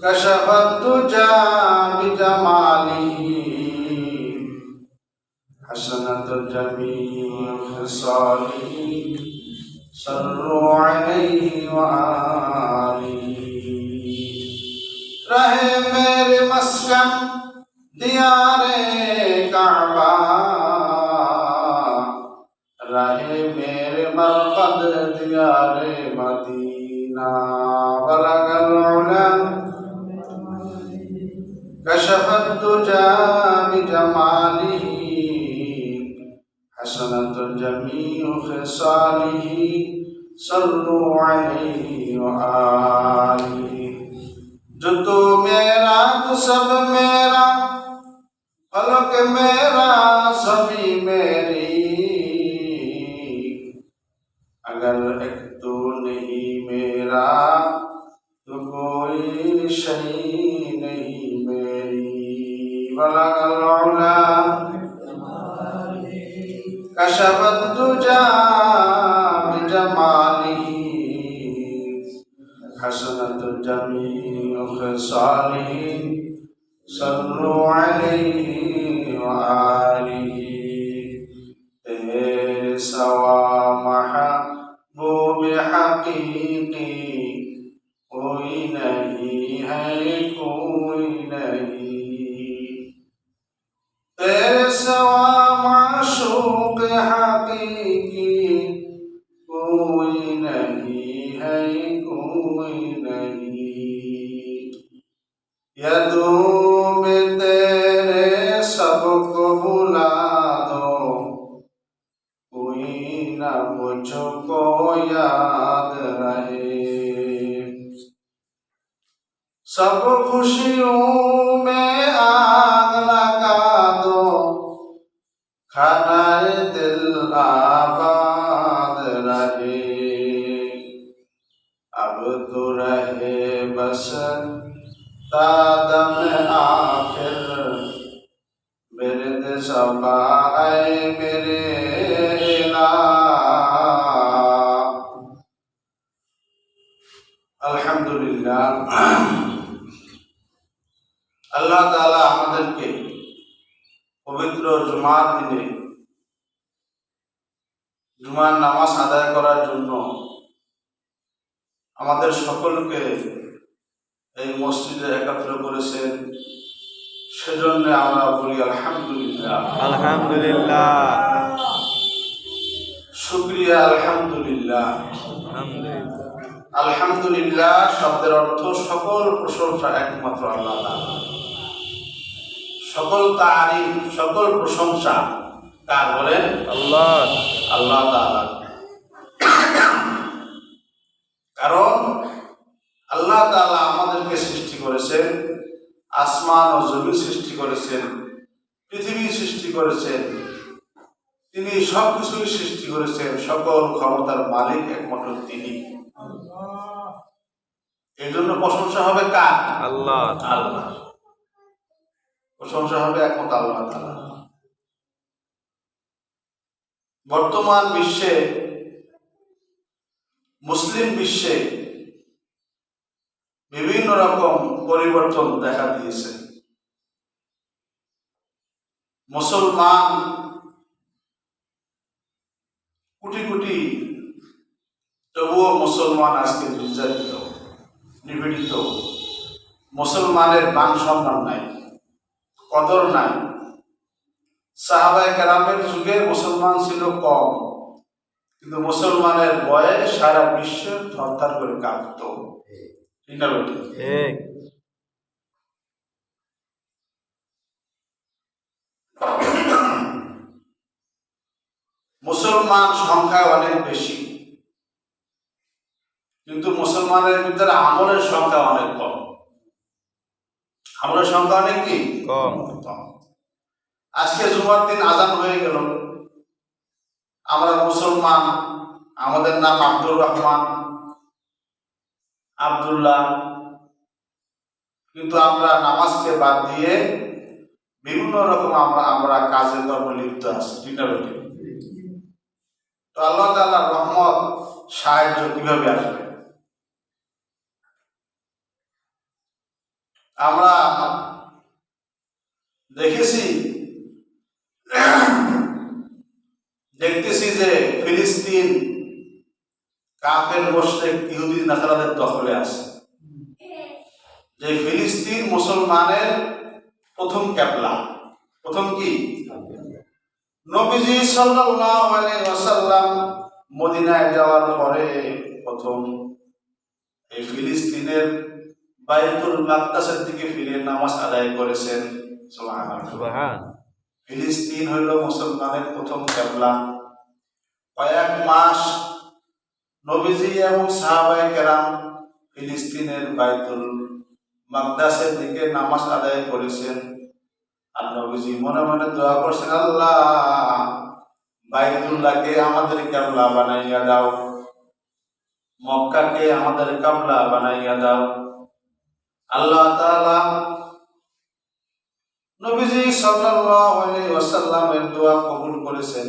كشف الدجى بجماله حسنت جميع خصاله صلوا عليه وآله रहे मेरे मस्कन दियारे काबा रहे मेरे मरकद दियारे मदीना बलगल उला कशफत दुजा बिजमालिही हसनत जमीउ खिसालिही सल्लु अलैहि व आलिहि जो तू मेरा तो सब मेरा फलक मेरा सभी मेरी अगर एक तू नहीं मेरा तो कोई शई नहीं मेरी बलगल उला कशफत दुजा बिजमालिही हसनत जमीउ खिसालिही सल्लु अलैहि व आलिहि तेरे सवा महबूब हकीकी कोई नहीं है कोई नहीं तेरे सवा माशूक हकीकी कोई नहीं है कोई नहीं यदों में तेरे सबको बुला दो कोई ना मुझको याद रहे सब खुशियों में आग लगा दो खानाए दिल आबाद रहे अब तो रहे बस तादम आखिर मेरे दिशा आए मेरे इलाह अल्हम्दुलिल्लाह আল্লাহ তাআলা আমাদেরকে পবিত্র জুমার দিনে জুমার নামাজ আদায় করার জন্য আমাদের সকলকে এই মসজিদে একত্র করেছেন সেজন্য আমরা বলি আলহামদুলিল্লাহ আলহামদুলিল্লাহ শুকরিয়া আলহামদুলিল্লাহ আলহামদুলিল্লাহ শব্দের অর্থ সকল প্রশংসা একমাত্র আল্লাহ তাআলা সকল তারিফ সকল প্রশংসা কার বলেন আল্লাহ তাআলা কারণ আল্লাহ তাআলা আমাদেরকে সৃষ্টি করেছেন আসমান ও জমিন সৃষ্টি করেছেন পৃথিবী সৃষ্টি করেছেন তিনি সবকিছুই সৃষ্টি করেছেন সকল ক্ষমতার মালিক একমাত্র তিনি এই জন্য প্রশংসা হবে কার আল্লাহ প্রশংসা হবে একমাত্র আল্লাহ তাআলা বর্তমান বিশ্বে মুসলিম বিশ্বে বিভিন্ন রকম পরিবর্তন দেখা দিয়েছে মুসলমান কোটি কোটি তবুও মুসলমান আজকে নির্যাতিত নিপীড়িত মুসলমানের মান সম্মান নাই কদর নাই সাহাবায়ে কেরামের যুগে মুসলমান ছিল কম কিন্তু মুসলমানের ভয়ে সারা বিশ্ব থরথর করে কাঁপত ঠিক না বেটি মুসলমান সংখ্যা অনেক বেশি কিন্তু মুসলমানের ভিতরে আমলের সংখ্যা অনেক কম আমলের সংখ্যা অনেক কি কম আজকে জুমার দিন আজান হয়ে গেল আমরা মুসলমান আমাদের নাম আব্দুর রহমান আব্দুল্লাহ কিন্তু আমরা নামাজকে বাদ দিয়ে বিভিন্ন রকম আমরা কাজে কর্মে লিপ্ত আছি ঠিক না বেটি তো আল্লাহ তাআলার রহমত সাহায্য কিভাবে আসবে আমরা দেখতেছি যে ফিলিস্তিন কাফের মুশরিক ইহুদি নাসারাদের দখলে আছে। যে ফিলিস্তিন মুসলমানের প্রথম ক্যাবলা, প্রথম কি নবীজি সাল্লাল্লাহু আলাইহি ওয়াসাল্লাম মদিনায় যাওয়ার পরে প্রথম এই ফিলিস্তিনের বাইতুল মাকদাসের দিকে ফিরে নামাজ আদায় করেছেন। সুবহানাল্লাহ। ফিলিস্তিন হইল মুসলমানের প্রথম ক্যাবলা। কয়েক মাস নবীজি এবং সাহাবায়ে কেরাম ফিলিস্তিনের বাইতুল মাকদাসের দিকে নামাজ আদায় করেছেন। আর নবীজি মনে মনে দোয়া করছেন, আল্লাহ বাইতুল্লাহকে আমাদের কিবলা বানাইয়া দাও, মক্কাকে আমাদের কিবলা বানাইয়া দাও। আল্লাহ তাআলা নবীজি সাল্লাল্লাহু আলাইহি ওয়াসাল্লামের দোয়া কবুল করেছেন,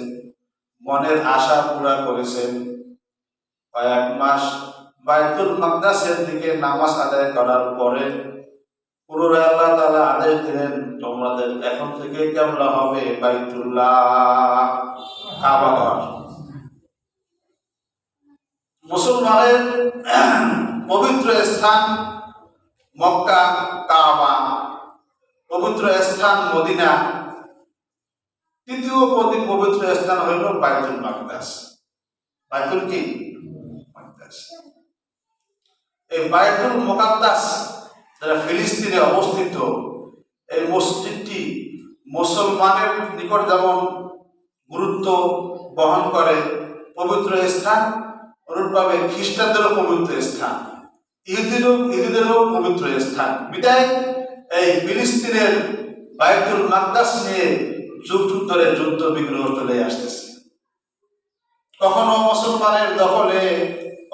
মনের আশা পুরা করেছেন। কয়েক মাস বাইতুল মাকদাসের দিকে নামাজ আদায় করার পরে পুনরায় আল্লাহ তাআলা আদেশ দিলেন, তোমাদের এখন থেকে কিবলা হবে বাইতুল্লাহ, কাবা ঘর। মুসলমানের পবিত্র স্থান মক্কা, কাবা, পবিত্র স্থান মদিনা, তৃতীয় পবিত্র স্থান হইল বাইতুল মাকদাস। বাইতুল কি মাকদাস। এই বাইতুল মুকাদ্দাস যারা ফিলিস্তিনে অবস্থিত, এই মসজিদটি মুসলমানের নিকট যেমন গুরুত্ব বহন করে, পবিত্র স্থান, অনুরূপভাবে খ্রিস্টানদেরও পবিত্র স্থান, ইহুদিদেরও পবিত্র স্থান। বিদায় এই ফিলিস্তিনের বাইতুল মাকদাস নিয়ে যুগ যুগ ধরে যুদ্ধ বিগ্রহ চলে আসতেছে। কখনো মুসলমানের দখলে,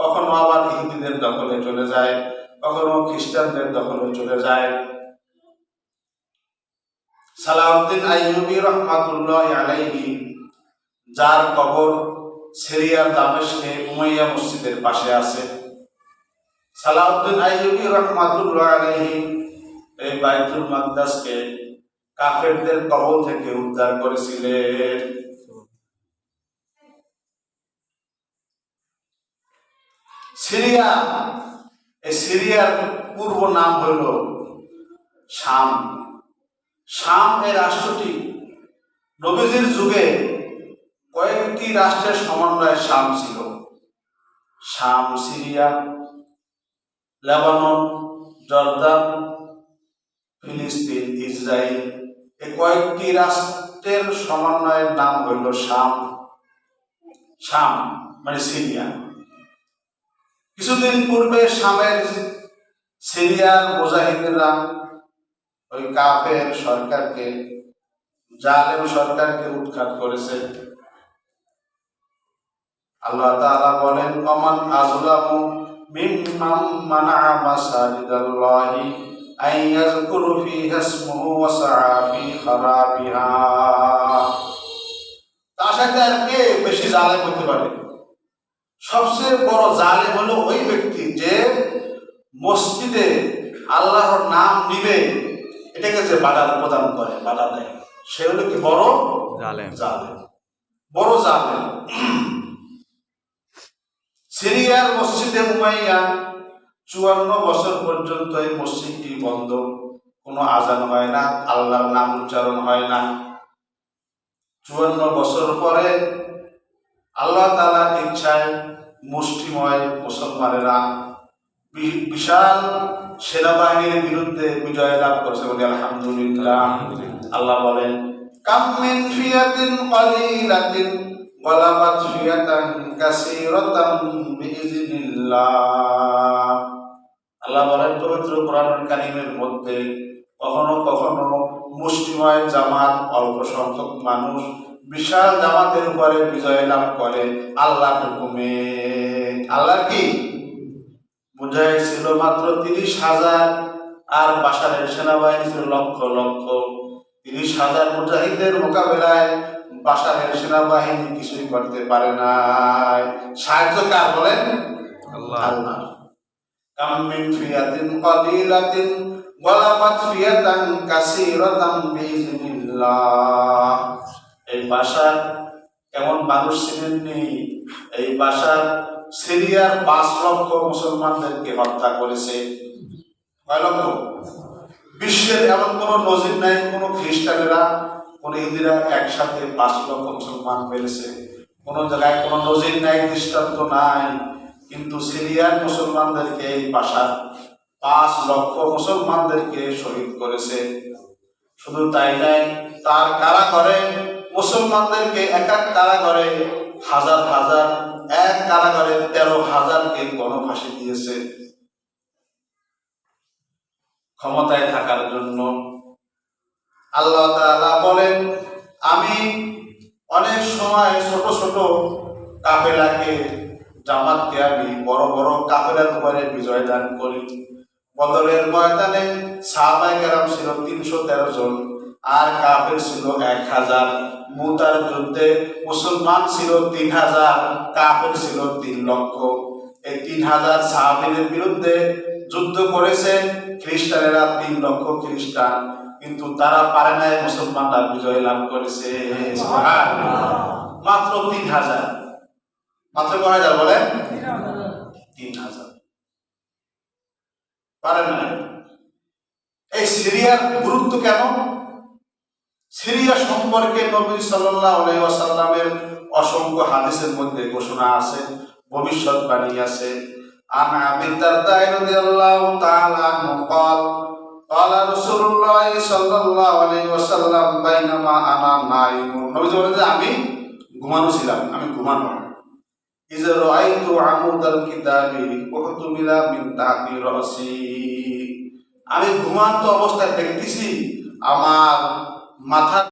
কখনো আবার ইহুদিদের দখলে চলে যায়, কখনো খ্রিস্টানদের দখলে চলে যায়। সালাউদ্দিন আইয়ুবী রাহমাতুল্লাহি আলাইহি, যার কবর সিরিয়ার দামেস্কে উমাইয়া মসজিদের পাশে আছে, সালাউদ্দিন আইয়ুবী রাহমাতুল্লাহি আলাইহি এই বাইতুল মাকদাসকে কাফেরদের কবল থেকে উদ্ধার করেছিলেন। সিরিয়া, এই সিরিয়ার পূর্ব নাম হইল শাম। শাম এই রাষ্ট্রটি নবীজির যুগে কয়েকটি রাষ্ট্রের সমন্বয়ে শাম ছিল। শাম, সিরিয়া, লেবানন, জর্দান, ফিলিস্তিন, ইসরায়েল, এই কয়েকটি রাষ্ট্রের সমন্বয়ের নাম হইল শাম। শাম মানে সিরিয়া। কিছুদিন পূর্বে শামের সিরিয়ার মুজাহিদরা ওই কাফের সরকারকে, জালেম সরকারকে উৎখাত করেছে। আল্লাহ তাআলা বলেন, ওমান আযলামু মিম্মান মানা'a মাসাজিদাল্লাহি আন ইয়াযকুরু ফীহা ইসমুহু ওয়া সা'a ফী খারাবিহা। তার সাথে আর কে বেশি জালেম হতে পারে? সবচেয়ে বড় জালেম হলো ওই ব্যক্তি যে মসজিদে আল্লাহর নাম নিবে এটাকে যে বাধা প্রদান করে, বাধা দেয়, সে হলো কি বড় জালেম, বড় জালেম। সিরিয়ার মসজিদে উমাইয়া 54 বছর পর্যন্ত এই মসজিদটি বন্ধ, কোনো আজান হয় না, আল্লাহর নাম উচ্চারণ হয় না। 54 বছর পরে আল্লাহ তাআলার ইচ্ছায় মুষ্টিময় মুসলমানেরা বিশাল সেনাবাহিনীর বিরুদ্ধে বিজয় লাভ করেছে, বলে আলহামদুলিল্লাহ। আল্লাহ বলেন, কাম মিন ফিয়াতিন কালিলাতিন ওয়ালাবাত ফিয়াতান কাসীরাতান বিইজনিল্লাহ। আল্লাহ বলেন পবিত্র কোরআনুল কারীমের মধ্যে, কখনো কখনো মুষ্টিময় জামাত, অল্প সংখ্যক মানুষ বিশাল জামাতের উপরে বিজয় লাভ করে আল্লাহর হুকুমে। আল্লাহ কি মুজাহিদ ছিল মাত্র 30,000, আর বাশারের সেনাবাহিনী ছিল লক্ষ লক্ষ। 30,000 মুজাহিদের মোকাবেলায় বাশারের সেনাবাহিনী কিছুই করতে পারে নাই। সাহায্য কার বলেন? আল্লাহ। কাম মিন ফিয়াতিন কালিলাতিন ওয়ালাবাত ফিয়াতান কাসীরাতাম বিইজনিল্লাহ। এই বাশার এমন মানুষ ছিলেননি, এই বাশার সিরিয়ার 5 লক্ষ মুসলমানদেরকে হত্যা করেছে। কয় লক্ষ? বিশ্বের এমন কোন নজির নাই কোন খ্রিস্টানেরা কোন ইহুদিরা একসাথে 5 লক্ষ মুসলমান মেরেছে। কোন জায়গায় কোন নজির নাই, দৃষ্টান্ত নাই। কিন্তু সিরিয়ার মুসলমানদেরকে এই বাশার 5 লক্ষ মুসলমানদেরকে শহীদ করেছে। শুধু তাই নাই, তার কারাগারে মুসলমানদেরকে এক এক কারাগারে হাজার হাজার, এক কারাগারে 13,000কে গণফাঁসি দিয়েছে ক্ষমতায় থাকার জন্য। আল্লাহ তাআলা বলেন, আমি অনেক সময় ছোট ছোট কাফেলাকে, জামাতকে আমি বড় বড় কাফেলার উপরে বিজয় দান করি। বদরের ময়দানে সাহাবায়ে কেরাম ছিল 313 জন, আর কাফের ছিল 1000। মুতার যুদ্ধে মুসলমান ছিল 3000, কাফের ছিল 3 লক্ষ। এই 3000 সাহাবীদের বিরুদ্ধে যুদ্ধ করেছে খ্রিস্টানেরা 3 লক্ষ খ্রিস্টান, কিন্তু তারা পারে নাই, মুসলমানরা বিজয় লাভ করেছে। মাত্র 3000, মাত্র কয় হাজার বলেন? 3000 পারে না। এই সিরিয়ার গুরুত্ব কেন? সিরিয়া সম্পর্কে নবী সাল্লাল্লাহু আলাইহি ওয়াসাল্লামের অসংখ্য হাদিসের মধ্যে ঘোষণা আছে, ভবিষ্যৎবাণী আছে। আন আবি দারদা রাদিয়াল্লাহু তাআলা আনহু قال قال رسول الله সাল্লাল্লাহু আলাইহি ওয়াসাল্লাম বাইনামা আনা নাইম। নবী বলেন যে আমি ঘুমানো ছিলাম, আমি ঘুমানো। ইযা রাআইতু আমুদাল কিতাবি উহতুমিলা মিন তাহতি রাসি। আমি ঘুমান্ত অবস্থায় দেখতেছি আমার মাথা